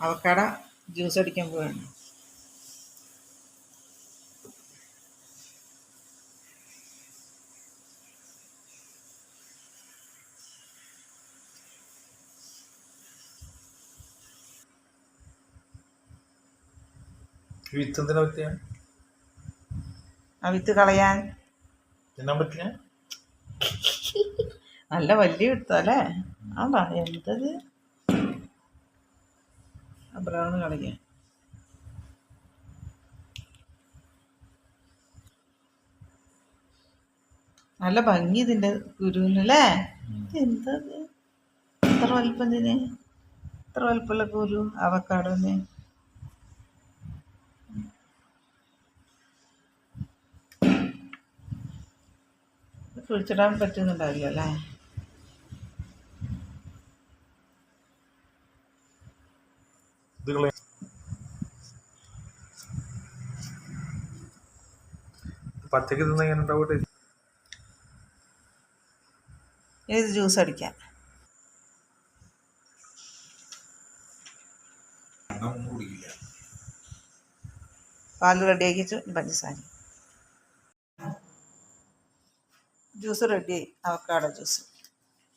Avocado juice അടിക്കാൻ പോവാണ്. ആ വിത്ത് കളയാൻ നല്ല വലിയ വിത്തല്ലേ. ആണ്ടാ എന്തത് ബ്രൗൺ കളയാൻ. നല്ല ഭംഗി ഇതിൻ്റെ കുരുവിനല്ലേ. എന്തത് ഇത്ര വലിപ്പം ഇതിന്, ഇത്ര വലിപ്പമുള്ള കുരു അവക്കാടോന്ന്. കുഴിച്ചിടാൻ പറ്റുന്നുണ്ടാവില്ല അല്ലേ. പച്ചക്ക് തിന്ന എങ്ങനെ ഉണ്ടാവട്ടെ. ഇത് ജ്യൂസ് അടിക്കാൻ. പാല് റെഡിയാക്കി പഞ്ചസാര. ജ്യൂസ് റെഡിയായി, അവക്കാടോ ജ്യൂസ്.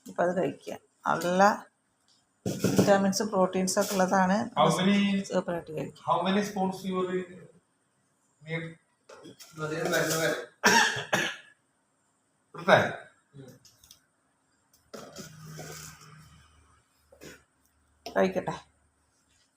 ഇപ്പം അത് കഴിക്കുക. നല്ല വിറ്റാമിൻസും പ്രോട്ടീൻസും ഒക്കെ ഉള്ളതാണ്. സൂപ്പറായിട്ട് കഴിക്കുക. കഴിക്കട്ടെ.